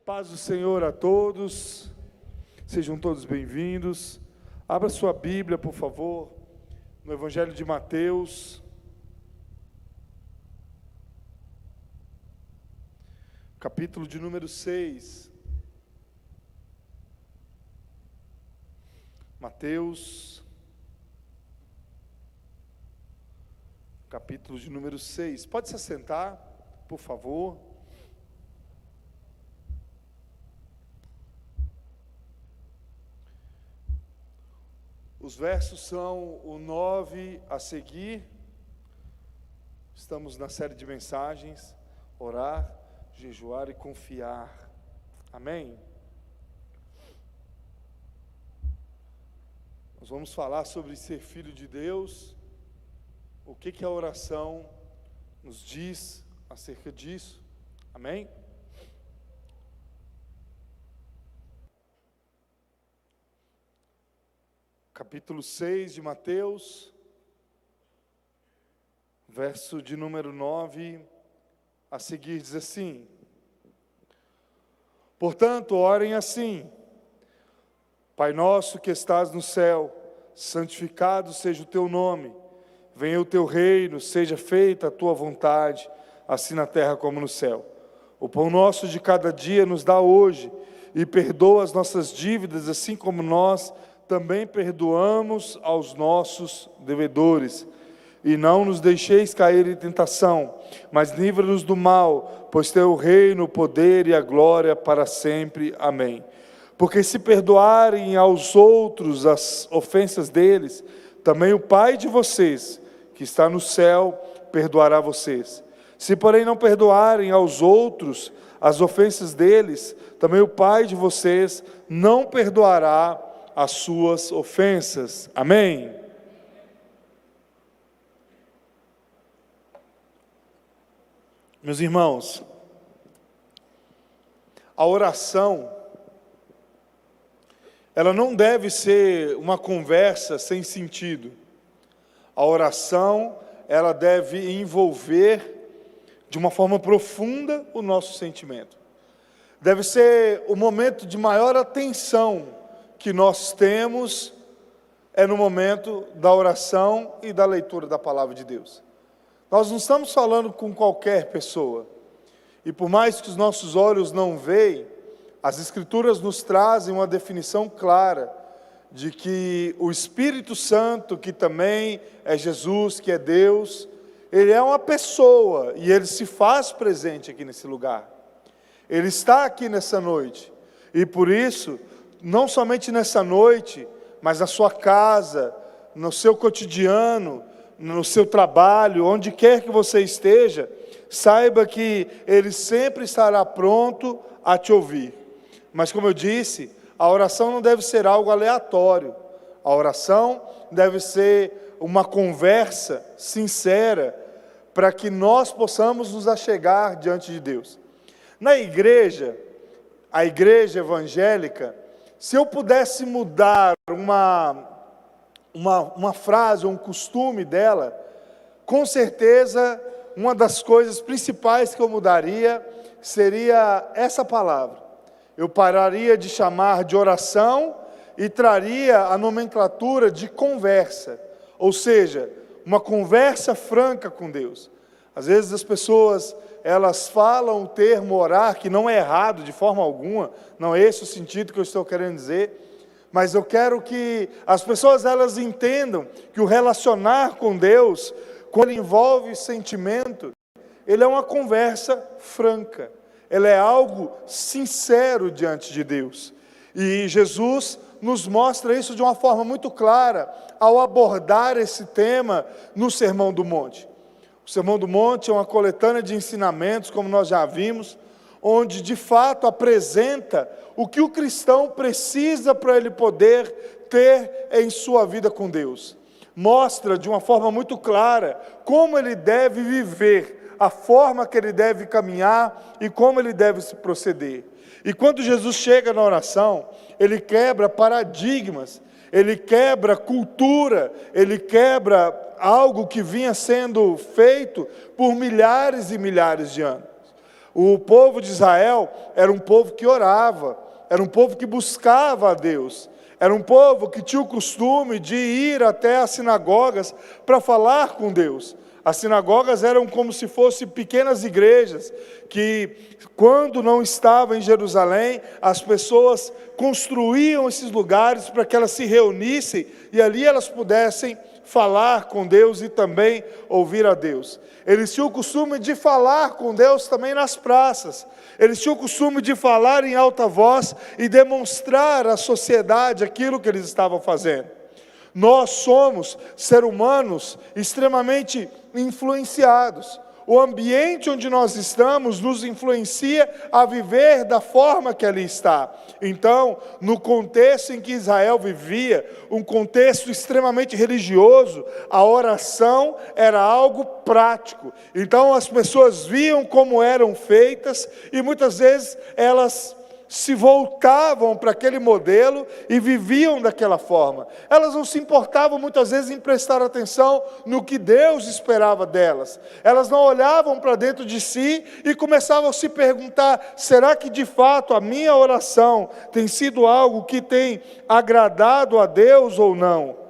Paz do Senhor a todos, sejam todos bem-vindos. Abra sua Bíblia, por favor, no Evangelho de Mateus, capítulo de número 6. Mateus, capítulo de número 6. Pode se assentar, por favor. Os versos são o 9 a seguir. Estamos na série de mensagens, orar, jejuar e confiar. Amém? Nós vamos falar sobre ser filho de Deus, o que a oração nos diz acerca disso. Amém? Capítulo 6 de Mateus, verso de número 9 a seguir, diz assim: Portanto, orem assim: Pai nosso que estás no céu, santificado seja o teu nome, venha o teu reino, seja feita a tua vontade, assim na terra como no céu. O pão nosso de cada dia nos dá hoje, e perdoa as nossas dívidas, assim como nós também perdoamos aos nossos devedores. E não nos deixeis cair em tentação, mas livra-nos do mal, pois teu é o reino, o poder e a glória para sempre. Amém. Porque se perdoarem aos outros as ofensas deles, também o Pai de vocês, que está no céu, perdoará vocês. Se porém não perdoarem aos outros as ofensas deles, também o Pai de vocês não perdoará as suas ofensas. Amém? Meus irmãos, a oração, ela não deve ser uma conversa sem sentido. A oração, ela deve envolver de uma forma profunda o nosso sentimento. Deve ser o momento de maior atenção que nós temos no momento da oração e da leitura da palavra de Deus. Nós não estamos falando com qualquer pessoa. E por mais que os nossos olhos não veem, as Escrituras nos trazem uma definição clara de que o Espírito Santo, que também é Jesus, que é Deus, Ele é uma pessoa e Ele se faz presente aqui nesse lugar. Ele está aqui nessa noite. E por isso, não somente nessa noite, mas na sua casa, no seu cotidiano, no seu trabalho, onde quer que você esteja, saiba que Ele sempre estará pronto a te ouvir. Mas como eu disse, a oração não deve ser algo aleatório. A oração deve ser uma conversa sincera, para que nós possamos nos achegar diante de Deus. Na igreja, a igreja evangélica, se eu pudesse mudar uma frase, um costume dela, com certeza, uma das coisas principais que eu mudaria seria essa palavra. Eu pararia de chamar de oração e traria a nomenclatura de conversa, ou seja, uma conversa franca com Deus. Às vezes as pessoas, elas falam o termo orar, que não é errado de forma alguma, não é esse o sentido que eu estou querendo dizer, mas eu quero que as pessoas elas entendam que o relacionar com Deus, quando envolve sentimento, ele é uma conversa franca, ele é algo sincero diante de Deus. E Jesus nos mostra isso de uma forma muito clara, ao abordar esse tema no Sermão do Monte. O Sermão do Monte é uma coletânea de ensinamentos, como nós já vimos, onde de fato apresenta o que o cristão precisa para ele poder ter em sua vida com Deus. Mostra de uma forma muito clara como ele deve viver, a forma que ele deve caminhar e como ele deve se proceder. E quando Jesus chega na oração, ele quebra paradigmas, ele quebra cultura, ele quebra algo que vinha sendo feito por milhares e milhares de anos. O povo de Israel era um povo que orava, era um povo que buscava a Deus, era um povo que tinha o costume de ir até as sinagogas para falar com Deus. As sinagogas eram como se fossem pequenas igrejas, que quando não estavam em Jerusalém, as pessoas construíam esses lugares para que elas se reunissem e ali elas pudessem falar com Deus e também ouvir a Deus. Eles tinham o costume de falar com Deus também nas praças. Eles tinham o costume de falar em alta voz e demonstrar à sociedade aquilo que eles estavam fazendo. Nós somos seres humanos extremamente influenciados. O ambiente onde nós estamos nos influencia a viver da forma que ali está. Então, no contexto em que Israel vivia, um contexto extremamente religioso, a oração era algo prático. Então, as pessoas viam como eram feitas e muitas vezes elas se voltavam para aquele modelo e viviam daquela forma. Elas não se importavam muitas vezes em prestar atenção no que Deus esperava delas. Elas não olhavam para dentro de si e começavam a se perguntar: será que de fato a minha oração tem sido algo que tem agradado a Deus ou não?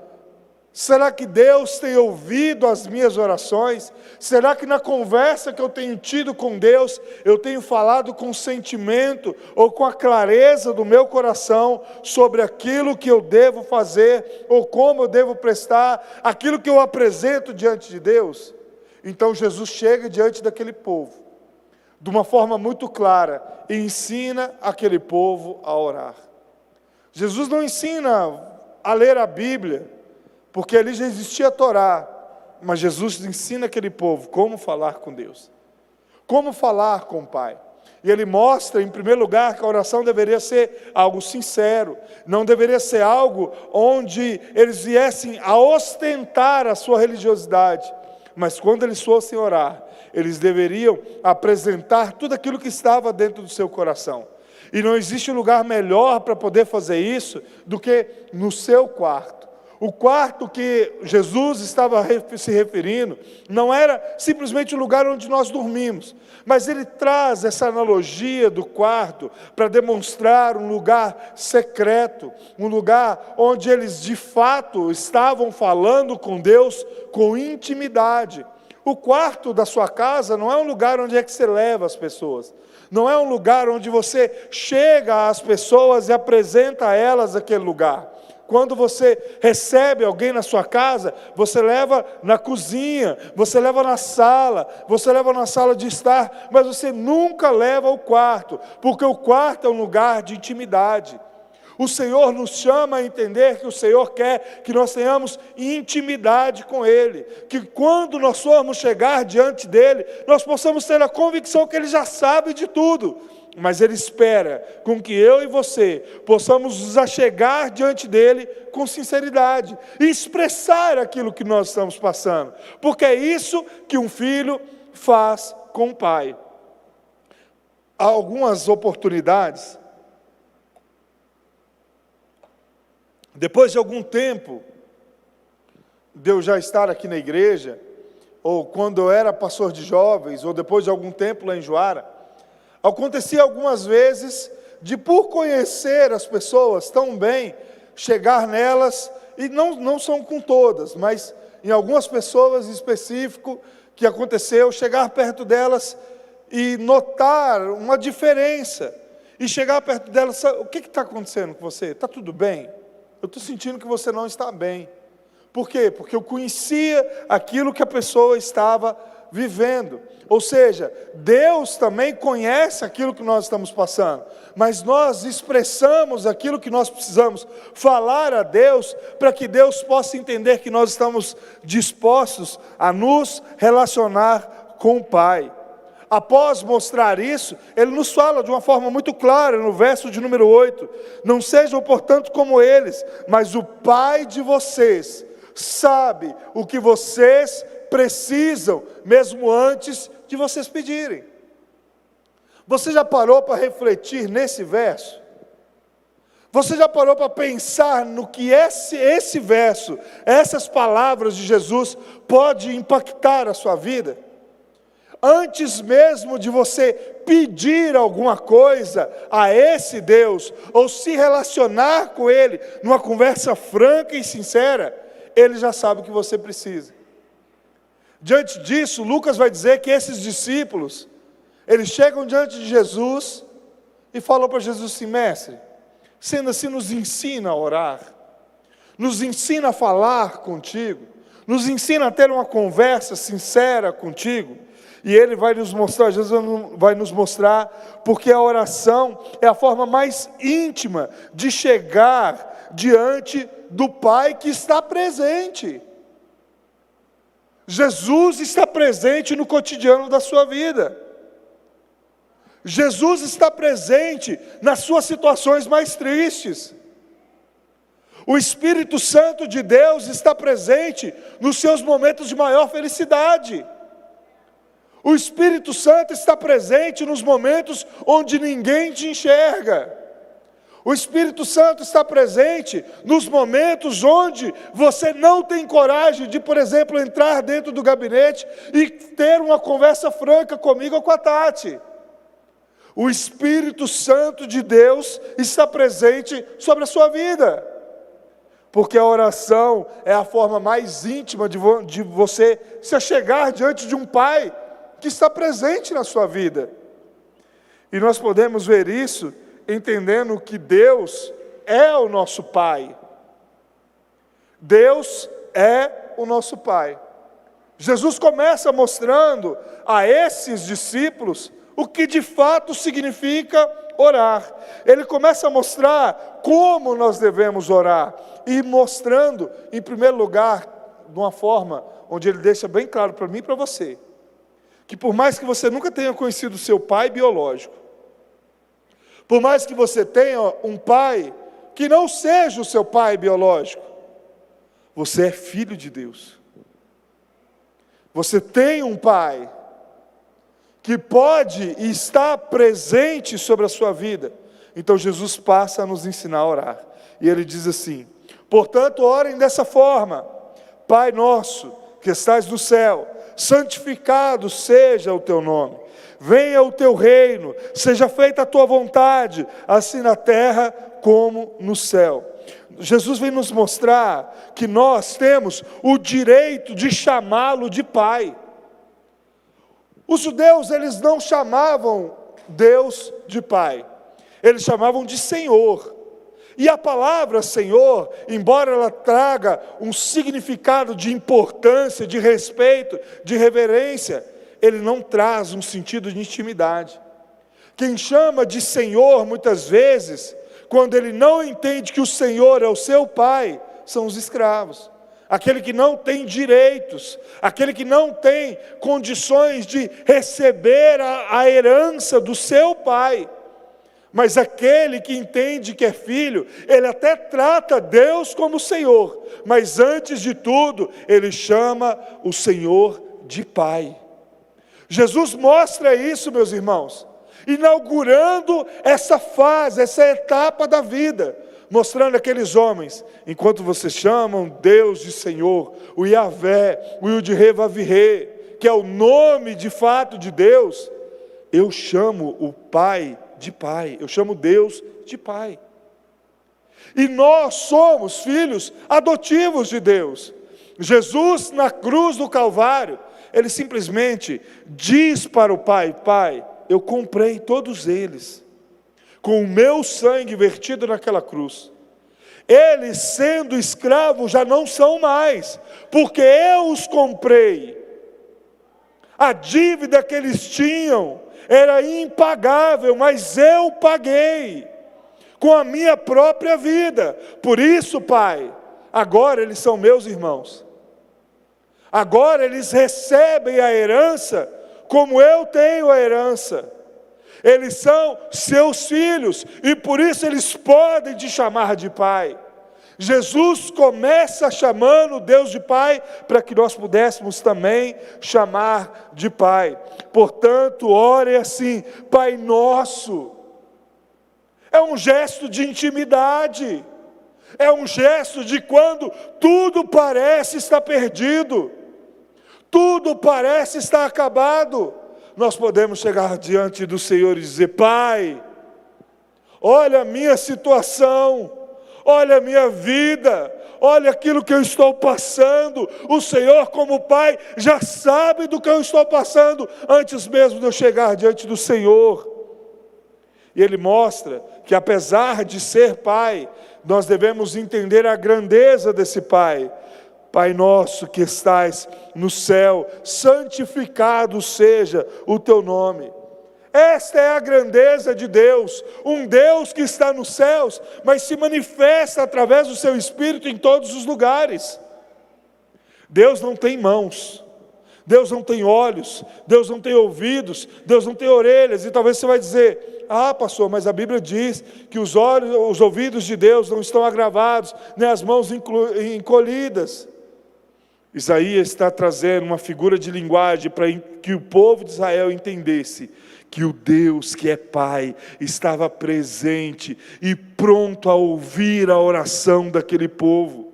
Será que Deus tem ouvido as minhas orações? Será que na conversa que eu tenho tido com Deus, eu tenho falado com sentimento ou com a clareza do meu coração sobre aquilo que eu devo fazer ou como eu devo prestar, aquilo que eu apresento diante de Deus? Então Jesus chega diante daquele povo, de uma forma muito clara, e ensina aquele povo a orar. Jesus não ensina a ler a Bíblia, porque ali já existia a Torá, mas Jesus ensina aquele povo como falar com Deus, como falar com o Pai. E Ele mostra, em primeiro lugar, que a oração deveria ser algo sincero, não deveria ser algo onde eles viessem a ostentar a sua religiosidade, mas quando eles fossem orar, eles deveriam apresentar tudo aquilo que estava dentro do seu coração. E não existe lugar melhor para poder fazer isso do que no seu quarto. O quarto que Jesus estava se referindo não era simplesmente o lugar onde nós dormimos, mas ele traz essa analogia do quarto para demonstrar um lugar secreto, um lugar onde eles de fato estavam falando com Deus com intimidade. O quarto da sua casa não é um lugar onde é que você leva as pessoas, não é um lugar onde você chega às pessoas e apresenta a elas aquele lugar. Quando você recebe alguém na sua casa, você leva na cozinha, você leva na sala de estar, mas você nunca leva ao quarto, porque o quarto é um lugar de intimidade. O Senhor nos chama a entender que o Senhor quer que nós tenhamos intimidade com Ele, que quando nós formos chegar diante dEle, nós possamos ter a convicção que Ele já sabe de tudo, mas Ele espera com que eu e você possamos nos achegar diante dEle com sinceridade e expressar aquilo que nós estamos passando, porque é isso que um filho faz com o pai. Há algumas oportunidades, depois de algum tempo de eu já estar aqui na igreja, ou quando eu era pastor de jovens, ou depois de algum tempo lá em Juara, acontecia algumas vezes de, por conhecer as pessoas tão bem, chegar nelas, e não são com todas, mas em algumas pessoas em específico, que aconteceu, chegar perto delas e notar uma diferença, e chegar perto delas: o que está acontecendo com você? Está tudo bem? Eu estou sentindo que você não está bem. Por quê? Porque eu conhecia aquilo que a pessoa estava vivendo. Ou seja, Deus também conhece aquilo que nós estamos passando, mas nós expressamos aquilo que nós precisamos falar a Deus, para que Deus possa entender que nós estamos dispostos a nos relacionar com o Pai. Após mostrar isso, Ele nos fala de uma forma muito clara, no verso de número 8, não sejam portanto como eles, mas o Pai de vocês sabe o que vocês precisam, mesmo antes de vocês pedirem. Você já parou para refletir nesse verso? Você já parou para pensar no que esse verso, essas palavras de Jesus, pode impactar a sua vida? Antes mesmo de você pedir alguma coisa a esse Deus, ou se relacionar com Ele, numa conversa franca e sincera, Ele já sabe o que você precisa. Diante disso, Lucas vai dizer que esses discípulos, eles chegam diante de Jesus e falam para Jesus assim: mestre, sendo assim, nos ensina a orar, nos ensina a falar contigo, nos ensina a ter uma conversa sincera contigo. E Ele vai nos mostrar, Jesus vai nos mostrar, porque a oração é a forma mais íntima de chegar diante do Pai que está presente. Jesus está presente no cotidiano da sua vida. Jesus está presente nas suas situações mais tristes. O Espírito Santo de Deus está presente nos seus momentos de maior felicidade. O Espírito Santo está presente nos momentos onde ninguém te enxerga. O Espírito Santo está presente nos momentos onde você não tem coragem de, por exemplo, entrar dentro do gabinete e ter uma conversa franca comigo ou com a Tati. O Espírito Santo de Deus está presente sobre a sua vida. Porque a oração é a forma mais íntima de você se achegar diante de um Pai que está presente na sua vida. E nós podemos ver isso entendendo que Deus é o nosso Pai. Deus é o nosso Pai. Jesus começa mostrando a esses discípulos o que de fato significa orar. Ele começa a mostrar como nós devemos orar, e mostrando, em primeiro lugar, de uma forma onde ele deixa bem claro para mim e para você, que por mais que você nunca tenha conhecido o seu pai biológico, por mais que você tenha um pai que não seja o seu pai biológico, você é filho de Deus. Você tem um pai que pode e está presente sobre a sua vida. Então Jesus passa a nos ensinar a orar. E ele diz assim: portanto, orem dessa forma: Pai nosso, que estás no céu, santificado seja o teu nome. Venha o teu reino, seja feita a tua vontade, assim na terra como no céu. Jesus vem nos mostrar que nós temos o direito de chamá-lo de Pai. Os judeus, eles não chamavam Deus de Pai, eles chamavam de Senhor. E a palavra Senhor, embora ela traga um significado de importância, de respeito, de reverência, ele não traz um sentido de intimidade. Quem chama de Senhor, muitas vezes, quando ele não entende que o Senhor é o seu Pai, são os escravos. Aquele que não tem direitos, aquele que não tem condições de receber a herança do seu pai. Mas aquele que entende que é filho, ele até trata Deus como Senhor, mas antes de tudo, ele chama o Senhor de Pai. Jesus mostra isso, meus irmãos, inaugurando essa fase, essa etapa da vida, mostrando aqueles homens: enquanto vocês chamam Deus de Senhor, o Yahvé, o Yud-Heh-Vav-Heh, que é o nome de fato de Deus, eu chamo o Pai de Pai, eu chamo Deus de Pai. E nós somos filhos adotivos de Deus. Jesus, na cruz do Calvário, ele simplesmente diz para o Pai: Pai, eu comprei todos eles com o meu sangue vertido naquela cruz. Eles, sendo escravos, já não são mais, porque eu os comprei. A dívida que eles tinham era impagável, mas eu paguei com a minha própria vida. Por isso, Pai, agora eles são meus irmãos. Agora eles recebem a herança como eu tenho a herança. Eles são seus filhos e por isso eles podem te chamar de Pai. Jesus começa chamando Deus de Pai para que nós pudéssemos também chamar de Pai. Portanto, ore assim: Pai nosso. É um gesto de intimidade. É um gesto de quando tudo parece estar perdido. Tudo parece estar acabado. nós podemos chegar diante do Senhor e dizer: Pai, olha a minha situação, olha a minha vida, olha aquilo que eu estou passando. O Senhor, como Pai, já sabe do que eu estou passando, antes mesmo de eu chegar diante do Senhor. E Ele mostra que, apesar de ser Pai, nós devemos entender a grandeza desse Pai. Pai nosso que estais no céu, santificado seja o teu nome. Esta é a grandeza de Deus, um Deus que está nos céus, mas se manifesta através do seu Espírito em todos os lugares. Deus não tem mãos, Deus não tem olhos, Deus não tem ouvidos, Deus não tem orelhas. E talvez você vai dizer: ah, pastor, mas a Bíblia diz que os olhos, os ouvidos de Deus não estão agravados, nem as mãos encolhidas. Isaías está trazendo uma figura de linguagem para que o povo de Israel entendesse que o Deus que é Pai estava presente e pronto a ouvir a oração daquele povo.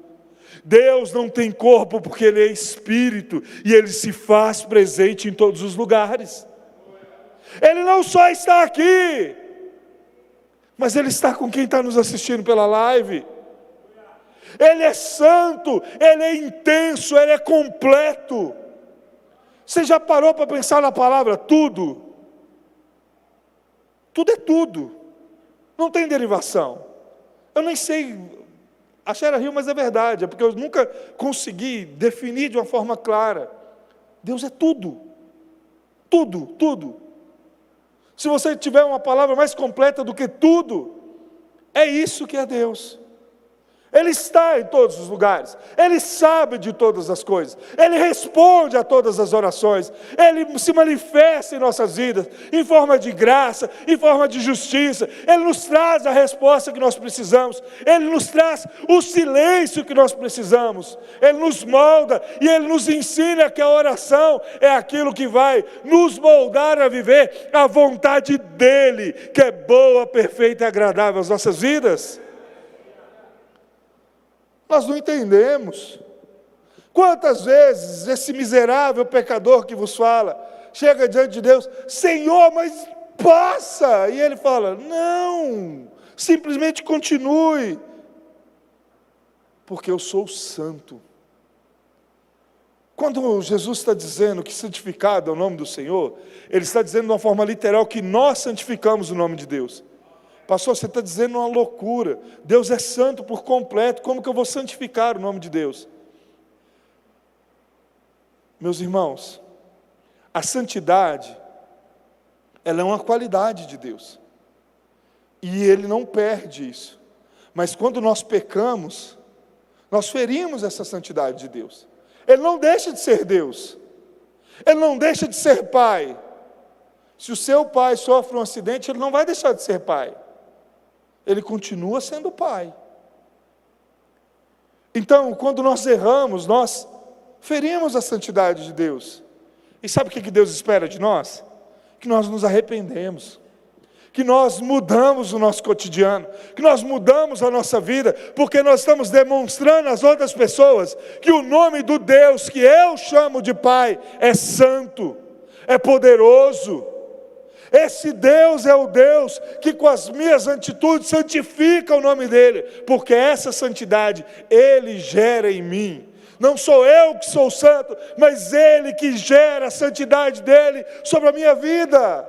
Deus não tem corpo porque Ele é Espírito e Ele se faz presente em todos os lugares. Ele não só está aqui, mas Ele está com quem está nos assistindo pela live. Ele é santo, Ele é intenso, Ele é completo. Você já parou para pensar na palavra tudo? Tudo é tudo, não tem derivação. Eu nem sei, a Xera riu, mas é verdade, é porque eu nunca consegui definir de uma forma clara. Deus é tudo, tudo, tudo. Se você tiver uma palavra mais completa do que tudo, é isso que é Deus. Ele está em todos os lugares, Ele sabe de todas as coisas, Ele responde a todas as orações, Ele se manifesta em nossas vidas, em forma de graça, em forma de justiça. Ele nos traz a resposta que nós precisamos, Ele nos traz o silêncio que nós precisamos, Ele nos molda e Ele nos ensina que a oração é aquilo que vai nos moldar a viver a vontade dEle, que é boa, perfeita e agradável às nossas vidas. Nós não entendemos. Quantas vezes esse miserável pecador que vos fala chega diante de Deus: Senhor, mas passa. E Ele fala: não, simplesmente continue, porque eu sou santo. Quando Jesus está dizendo que santificado é o nome do Senhor, Ele está dizendo de uma forma literal que nós santificamos o nome de Deus. Pastor, você está dizendo uma loucura. Deus é santo por completo, como que eu vou santificar o nome de Deus? Meus irmãos, a santidade, ela é uma qualidade de Deus, e Ele não perde isso. Mas quando nós pecamos, nós ferimos essa santidade de Deus. Ele não deixa de ser Deus, Ele não deixa de ser Pai. Se o seu pai sofre um acidente, Ele não vai deixar de ser Pai. Ele continua sendo Pai. Então, quando nós erramos, nós ferimos a santidade de Deus. E sabe o que Deus espera de nós? Que nós nos arrependemos, que nós mudamos o nosso cotidiano, que nós mudamos a nossa vida, porque nós estamos demonstrando às outras pessoas que o nome do Deus que eu chamo de Pai é santo, é poderoso. Esse Deus é o Deus que com as minhas atitudes santifica o nome dEle, porque essa santidade Ele gera em mim. Não sou eu que sou santo, mas Ele que gera a santidade dEle sobre a minha vida.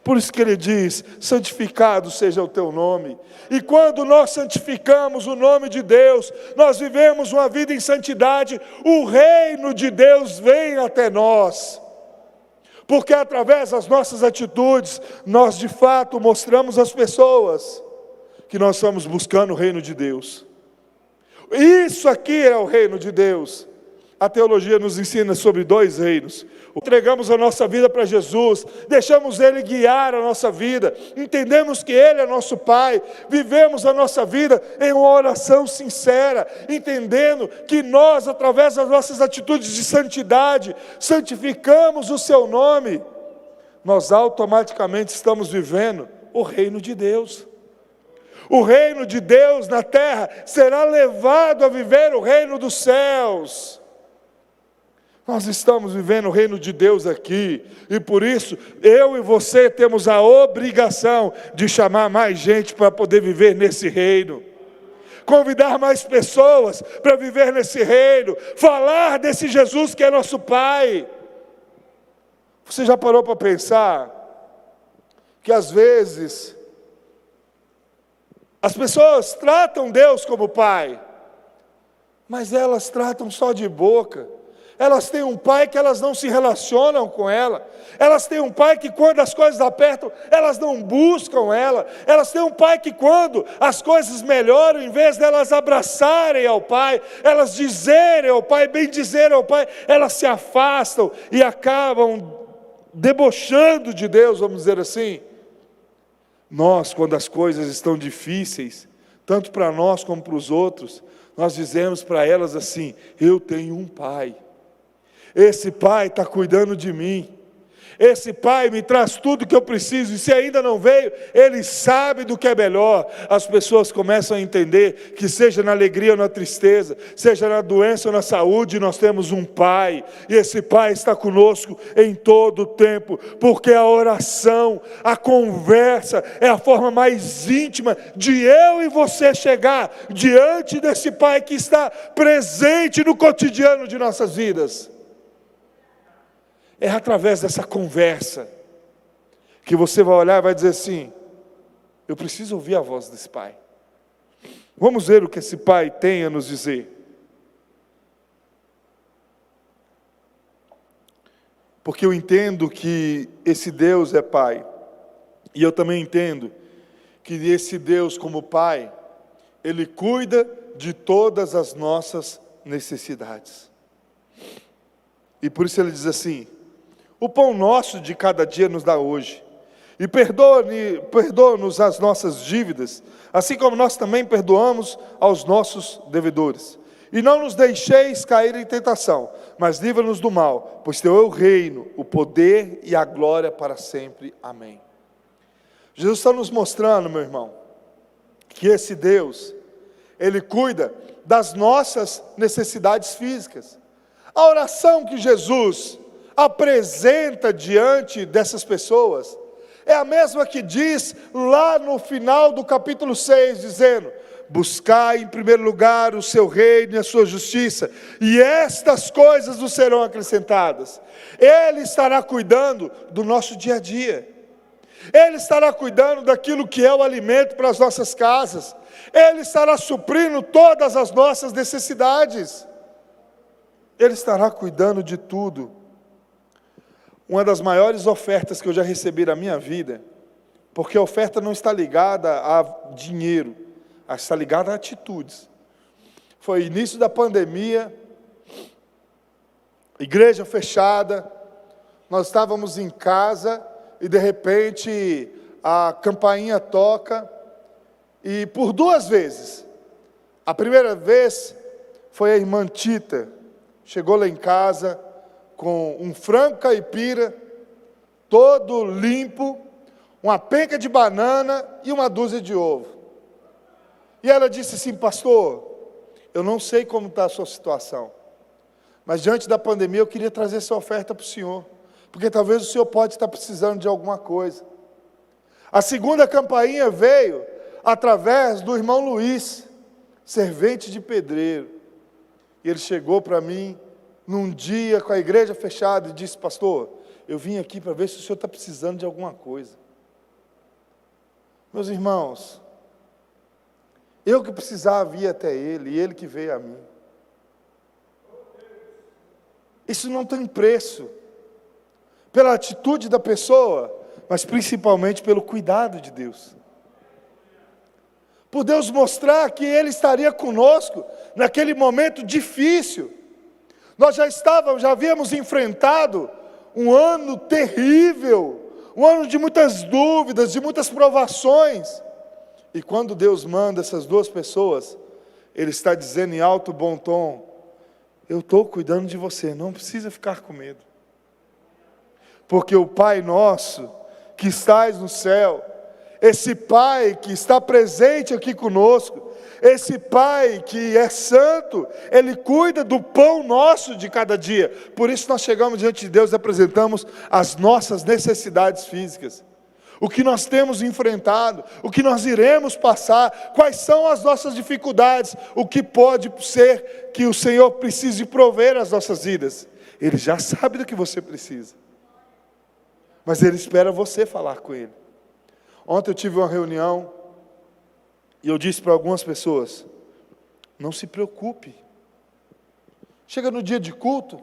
Por isso que Ele diz: santificado seja o teu nome. E quando nós santificamos o nome de Deus, nós vivemos uma vida em santidade, o reino de Deus vem até nós. Porque através das nossas atitudes, nós de fato mostramos às pessoas que nós estamos buscando o reino de Deus. Isso aqui é o reino de Deus. A teologia nos ensina sobre dois reinos. Entregamos a nossa vida para Jesus, deixamos Ele guiar a nossa vida, entendemos que Ele é nosso Pai, vivemos a nossa vida em uma oração sincera, entendendo que nós, através das nossas atitudes de santidade, santificamos o Seu nome, nós automaticamente estamos vivendo o reino de Deus. O reino de Deus na terra será levado a viver o reino dos céus. Nós estamos vivendo o reino de Deus aqui, e por isso, eu e você temos a obrigação de chamar mais gente para poder viver nesse reino. Convidar mais pessoas para viver nesse reino, falar desse Jesus que é nosso Pai. Você já parou para pensar que às vezes as pessoas tratam Deus como Pai, mas elas tratam só de boca? Elas têm um pai que elas não se relacionam com ela. Elas têm um pai que quando as coisas apertam, elas não buscam ela. Elas têm um pai que quando as coisas melhoram, em vez delas abraçarem ao pai, elas dizerem ao pai, bem dizer ao pai, elas se afastam e acabam debochando de Deus, vamos dizer assim. Nós, quando as coisas estão difíceis, tanto para nós como para os outros, nós dizemos para elas assim: eu tenho um pai. Esse pai está cuidando de mim. Esse pai me traz tudo que eu preciso. E se ainda não veio, ele sabe do que é melhor. As pessoas começam a entender que seja na alegria ou na tristeza, seja na doença ou na saúde, nós temos um pai. E esse pai está conosco em todo o tempo. Porque a oração, a conversa é a forma mais íntima de eu e você chegar diante desse pai que está presente no cotidiano de nossas vidas. É através dessa conversa que você vai olhar e vai dizer assim: eu preciso ouvir a voz desse pai. Vamos ver o que esse pai tem a nos dizer. Porque eu entendo que esse Deus é pai. E eu também entendo que esse Deus, como pai, ele cuida de todas as nossas necessidades. E por isso ele diz assim: o pão nosso de cada dia nos dá hoje, e perdoa-nos as nossas dívidas, assim como nós também perdoamos aos nossos devedores. E não nos deixeis cair em tentação, mas livra-nos do mal, pois teu é o reino, o poder e a glória para sempre. Amém. Jesus está nos mostrando, meu irmão, que esse Deus, ele cuida das nossas necessidades físicas. A oração que Jesus apresenta diante dessas pessoas é a mesma que diz lá no final do capítulo 6, dizendo: buscai em primeiro lugar o seu reino e a sua justiça, e estas coisas vos serão acrescentadas. Ele estará cuidando do nosso dia a dia. Ele estará cuidando daquilo que é o alimento para as nossas casas. Ele estará suprindo todas as nossas necessidades. Ele estará cuidando de tudo. Uma das maiores ofertas que eu já recebi na minha vida, porque a oferta não está ligada a dinheiro, ela está ligada a atitudes. Foi início da pandemia, igreja fechada, nós estávamos em casa e de repente a campainha toca, e por 2 vezes. A primeira vez foi a irmã Tita, chegou lá em casa com um frango caipira, todo limpo, uma penca de banana e uma dúzia de ovo. E ela disse assim: pastor, eu não sei como está a sua situação, mas diante da pandemia eu queria trazer essa oferta para o senhor, porque talvez o senhor pode estar precisando de alguma coisa. A segunda campainha veio através do irmão Luiz, servente de pedreiro. E ele chegou para mim num dia com a igreja fechada e disse: pastor, eu vim aqui para ver se o senhor está precisando de alguma coisa. Meus irmãos, eu que precisava ir até ele, e ele que veio a mim. Isso não tem preço, pela atitude da pessoa, mas principalmente pelo cuidado de Deus. Por Deus mostrar que Ele estaria conosco naquele momento difícil. Nós já havíamos enfrentado um ano terrível, um ano de muitas dúvidas, de muitas provações. E quando Deus manda essas 2 pessoas, Ele está dizendo em alto bom tom: eu estou cuidando de você, não precisa ficar com medo. Porque o Pai nosso, que estás no céu, esse Pai que está presente aqui conosco, esse Pai que é santo, Ele cuida do pão nosso de cada dia. Por isso nós chegamos diante de Deus e apresentamos as nossas necessidades físicas, o que nós temos enfrentado, o que nós iremos passar, quais são as nossas dificuldades, o que pode ser que o Senhor precise prover às nossas vidas. Ele já sabe do que você precisa, mas Ele espera você falar com Ele. Ontem eu tive uma reunião e eu disse para algumas pessoas: não se preocupe, chega no dia de culto,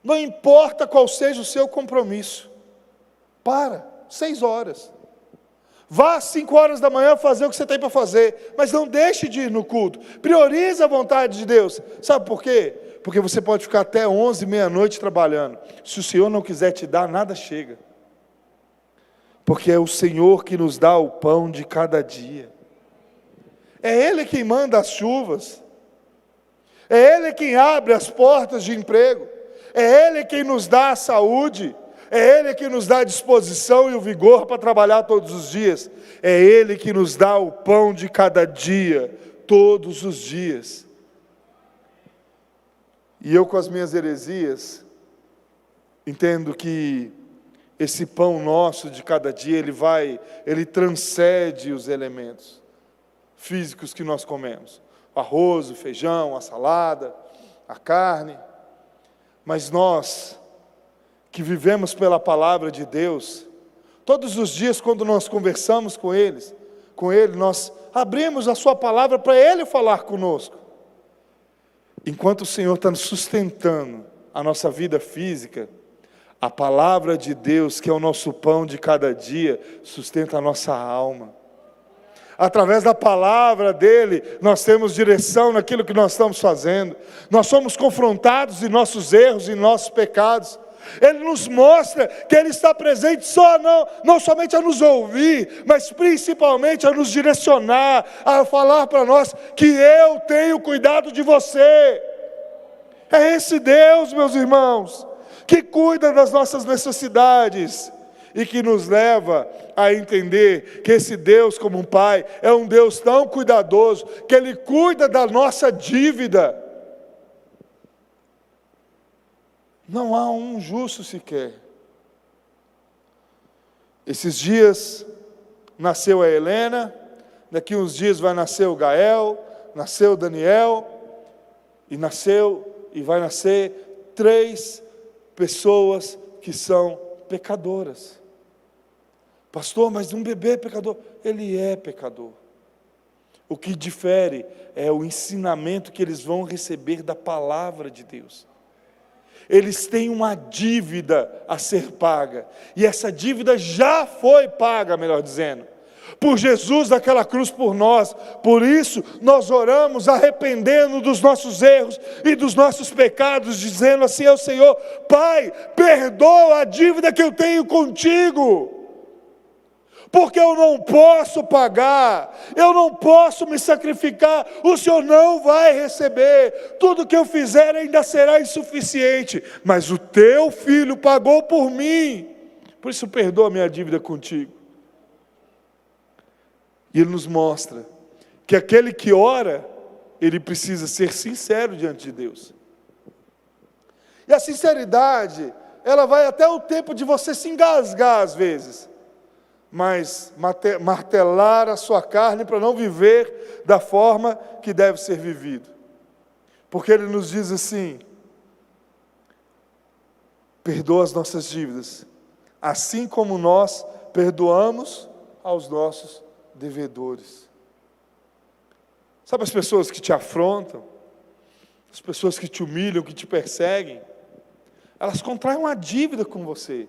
não importa qual seja o seu compromisso, 6 horas, vá às 5 horas da manhã fazer o que você tem para fazer, mas não deixe de ir no culto, priorize a vontade de Deus. Sabe por quê? Porque você pode ficar até 11, meia-noite trabalhando, se o Senhor não quiser te dar, nada chega, porque é o Senhor que nos dá o pão de cada dia, é Ele quem manda as chuvas, é Ele quem abre as portas de emprego, é Ele quem nos dá a saúde, é Ele que nos dá a disposição e o vigor para trabalhar todos os dias, é Ele que nos dá o pão de cada dia, todos os dias. E eu, com as minhas heresias, entendo que esse pão nosso de cada dia, ele transcende os elementos físicos que nós comemos, o arroz, o feijão, a salada, a carne, mas nós, que vivemos pela palavra de Deus, todos os dias quando nós conversamos com Ele, nós abrimos a sua palavra para Ele falar conosco. Enquanto o Senhor está nos sustentando a nossa vida física, a palavra de Deus, que é o nosso pão de cada dia, sustenta a nossa alma. Através da palavra dEle, nós temos direção naquilo que nós estamos fazendo. Nós somos confrontados em nossos erros, em nossos pecados. Ele nos mostra que Ele está presente não somente a nos ouvir, mas principalmente a nos direcionar, a falar para nós que eu tenho cuidado de você. É esse Deus, meus irmãos, que cuida das nossas necessidades e que nos leva a entender que esse Deus, como um Pai, é um Deus tão cuidadoso, que Ele cuida da nossa dívida. Não há um justo sequer. Esses dias nasceu a Helena, daqui uns dias vai nascer o Gael, nasceu o Daniel, e vai nascer 3 pessoas que são pecadoras. Pastor, mas um bebê é pecador? Ele é pecador. O que difere é o ensinamento que eles vão receber da palavra de Deus. Eles têm uma dívida a ser paga, e essa dívida já foi paga, melhor dizendo, por Jesus naquela cruz por nós. Por isso nós oramos arrependendo dos nossos erros e dos nossos pecados, dizendo assim ao Senhor: Pai, perdoa a dívida que eu tenho contigo, porque eu não posso pagar, eu não posso me sacrificar, o Senhor não vai receber, tudo que eu fizer ainda será insuficiente, mas o teu filho pagou por mim, por isso perdoa a minha dívida contigo. E Ele nos mostra que aquele que ora, ele precisa ser sincero diante de Deus, e a sinceridade, ela vai até o tempo de você se engasgar às vezes, mas martelar a sua carne para não viver da forma que deve ser vivido. Porque Ele nos diz assim: perdoa as nossas dívidas, assim como nós perdoamos aos nossos devedores. Sabe as pessoas que te afrontam, as pessoas que te humilham, que te perseguem, elas contraem uma dívida com você,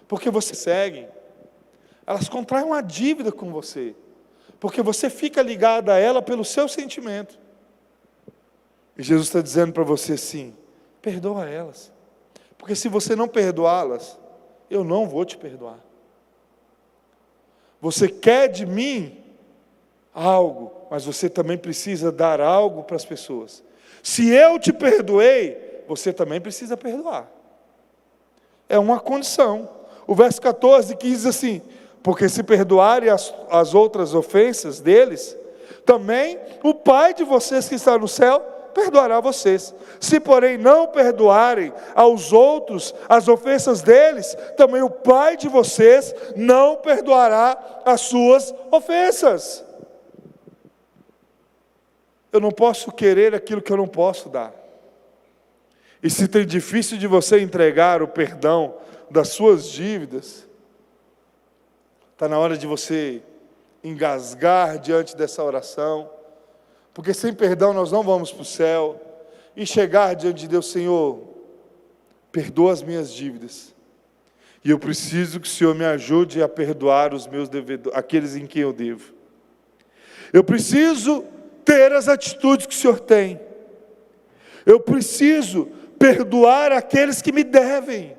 porque você segue. Elas contraem uma dívida com você, porque você fica ligado a ela pelo seu sentimento. E Jesus está dizendo para você assim: perdoa elas, porque se você não perdoá-las, eu não vou te perdoar. Você quer de mim algo, mas você também precisa dar algo para as pessoas. Se eu te perdoei, você também precisa perdoar. É uma condição. O verso 14 que diz assim: Porque se perdoarem as outras ofensas deles, também o Pai de vocês que está no céu perdoará vocês. Se porém não perdoarem aos outros as ofensas deles, também o Pai de vocês não perdoará as suas ofensas. Eu não posso querer aquilo que eu não posso dar. E se tem difícil de você entregar o perdão das suas dívidas, está na hora de você engasgar diante dessa oração, porque sem perdão nós não vamos para o céu, e chegar diante de Deus: Senhor, perdoa as minhas dívidas, e eu preciso que o Senhor me ajude a perdoar os meus devedores, aqueles em quem eu devo. Eu preciso ter as atitudes que o Senhor tem, eu preciso perdoar aqueles que me devem.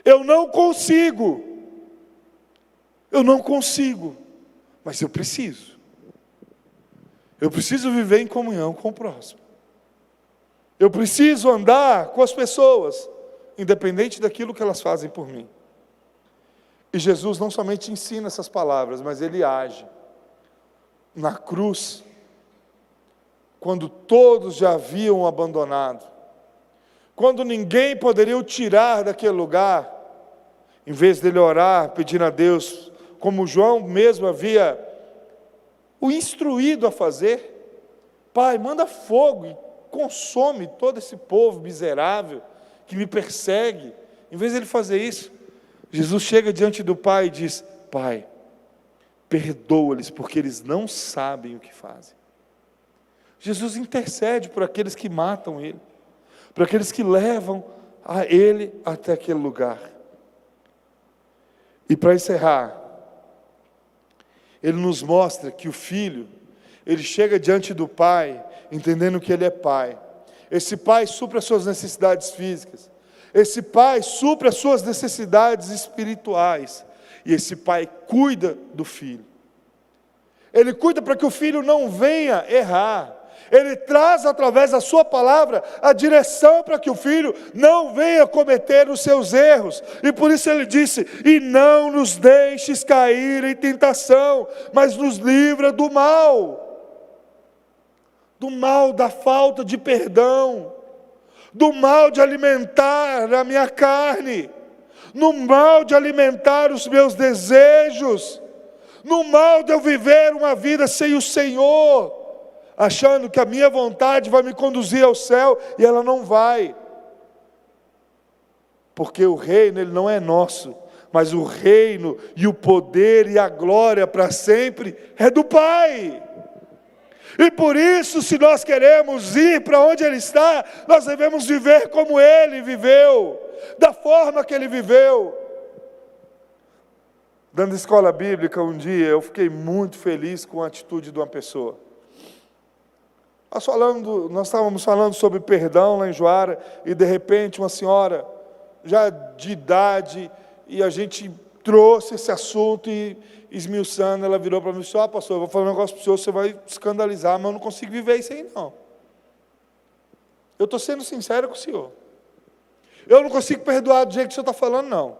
Eu não consigo, mas eu preciso viver em comunhão com o próximo, eu preciso andar com as pessoas, independente daquilo que elas fazem por mim. E Jesus não somente ensina essas palavras, mas Ele age. Na cruz, quando todos já haviam abandonado, quando ninguém poderia o tirar daquele lugar, em vez dele orar, pedindo a Deus, como João mesmo havia o instruído a fazer: Pai, manda fogo e consome todo esse povo miserável que me persegue. Em vez de ele fazer isso, Jesus chega diante do Pai e diz: Pai, perdoa-lhes, porque eles não sabem o que fazem. Jesus intercede por aqueles que matam Ele, por aqueles que levam a Ele até aquele lugar. E para encerrar, Ele nos mostra que o Filho, ele chega diante do Pai, entendendo que Ele é Pai. Esse Pai supre as suas necessidades físicas, esse Pai supre as suas necessidades espirituais, e esse Pai cuida do Filho. Ele cuida para que o Filho não venha errar. Ele traz através da sua palavra a direção para que o Filho não venha cometer os seus erros. E por isso Ele disse: e não nos deixes cair em tentação, mas nos livra do mal da falta de perdão, do mal de alimentar a minha carne, no mal de alimentar os meus desejos, no mal de eu viver uma vida sem o Senhor, achando que a minha vontade vai me conduzir ao céu, e ela não vai. Porque o reino, ele não é nosso, mas o reino e o poder e a glória para sempre é do Pai. E por isso, se nós queremos ir para onde Ele está, nós devemos viver como Ele viveu, da forma que Ele viveu. Dando escola bíblica um dia, eu fiquei muito feliz com a atitude de uma pessoa. Nós estávamos falando sobre perdão lá em Juara, e de repente uma senhora, já de idade, e a gente trouxe esse assunto, e esmiuçando, ela virou para mim e disse: pastor, eu vou falar um negócio para o senhor, você vai escandalizar, mas eu não consigo viver isso aí não. Eu estou sendo sincero com o senhor. Eu não consigo perdoar do jeito que o senhor está falando, não.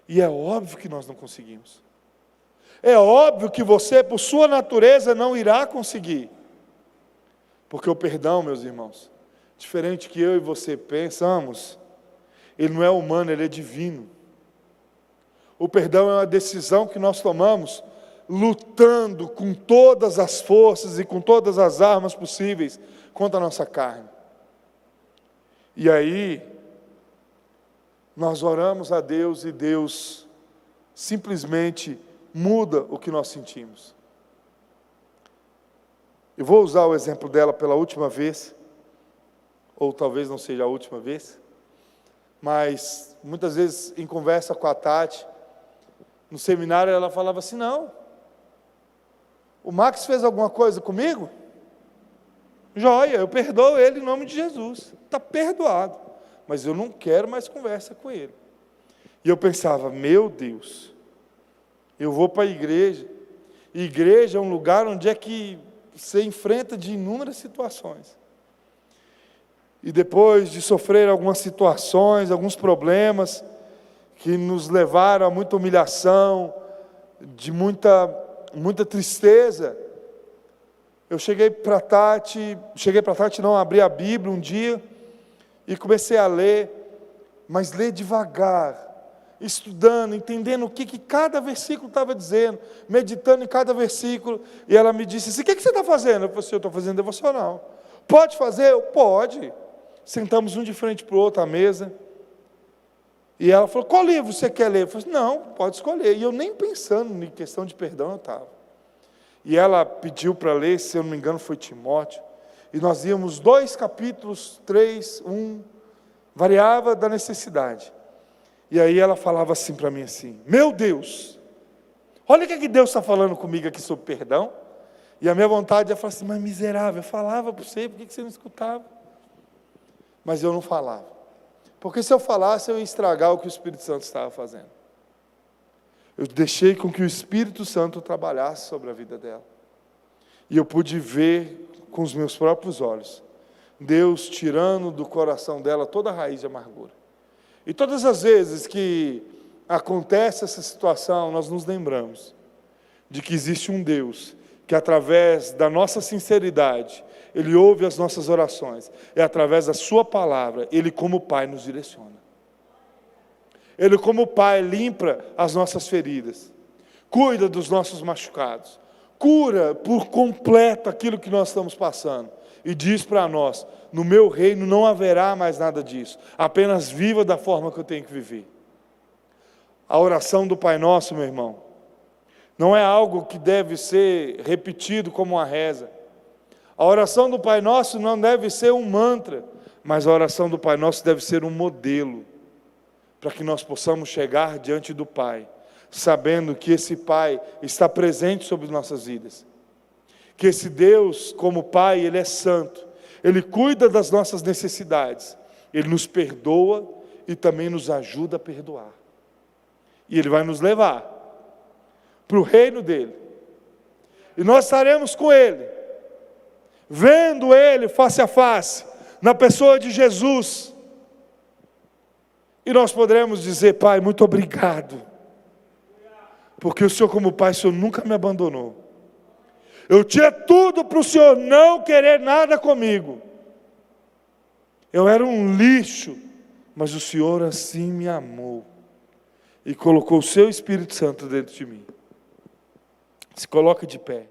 E é óbvio que nós não conseguimos. É óbvio que você, por sua natureza, não irá conseguir. Porque o perdão, meus irmãos, diferente que eu e você pensamos, ele não é humano, ele é divino. O perdão é uma decisão que nós tomamos, lutando com todas as forças e com todas as armas possíveis contra a nossa carne. E aí, nós oramos a Deus e Deus simplesmente muda o que nós sentimos. Eu vou usar o exemplo dela pela última vez, ou talvez não seja a última vez, mas muitas vezes em conversa com a Tati, no seminário ela falava assim: não, o Max fez alguma coisa comigo? Joia, eu perdoo ele em nome de Jesus, está perdoado, mas eu não quero mais conversa com ele. E eu pensava: meu Deus, eu vou para a igreja, e igreja é um lugar onde é que você enfrenta de inúmeras situações, e depois de sofrer algumas situações, alguns problemas, que nos levaram a muita humilhação, de muita tristeza. Eu cheguei para Tati, abri a Bíblia um dia e comecei a ler, mas ler devagar, estudando, entendendo o que cada versículo estava dizendo, meditando em cada versículo. E ela me disse assim: o que você está fazendo? Eu falei assim: eu estou fazendo devocional. Pode fazer? Eu, pode. Sentamos um de frente para o outro à mesa. E ela falou: qual livro você quer ler? Eu falei: não, pode escolher. E eu nem pensando em questão de perdão eu estava. E ela pediu para ler, se eu não me engano foi Timóteo. E nós íamos 2 capítulos, 3, 1, variava da necessidade. E aí ela falava assim para mim assim: meu Deus, olha o que Deus está falando comigo aqui sobre perdão. E a minha vontade é falar assim: mas miserável, eu falava para você, por que você não escutava? Mas eu não falava, porque se eu falasse eu ia estragar o que o Espírito Santo estava fazendo. Eu deixei com que o Espírito Santo trabalhasse sobre a vida dela. E eu pude ver com os meus próprios olhos Deus tirando do coração dela toda a raiz de amargura. E todas as vezes que acontece essa situação, nós nos lembramos de que existe um Deus que, através da nossa sinceridade, Ele ouve as nossas orações, e através da sua palavra, Ele como Pai nos direciona. Ele como Pai limpa as nossas feridas, cuida dos nossos machucados, cura por completo aquilo que nós estamos passando, e diz para nós: no meu reino não haverá mais nada disso, apenas viva da forma que eu tenho que viver. A oração do Pai Nosso, meu irmão, não é algo que deve ser repetido como uma reza. A oração do Pai Nosso não deve ser um mantra, mas a oração do Pai Nosso deve ser um modelo, para que nós possamos chegar diante do Pai, sabendo que esse Pai está presente sobre nossas vidas, que esse Deus, como Pai, Ele é santo, Ele cuida das nossas necessidades, Ele nos perdoa e também nos ajuda a perdoar, e Ele vai nos levar para o reino dEle, e nós estaremos com Ele, vendo Ele face a face, na pessoa de Jesus, e nós poderemos dizer: Pai, muito obrigado, porque o Senhor como Pai, o Senhor nunca me abandonou. Eu tinha tudo para o Senhor não querer nada comigo. Eu era um lixo, mas o Senhor assim me amou e colocou o seu Espírito Santo dentro de mim. Se coloca de pé.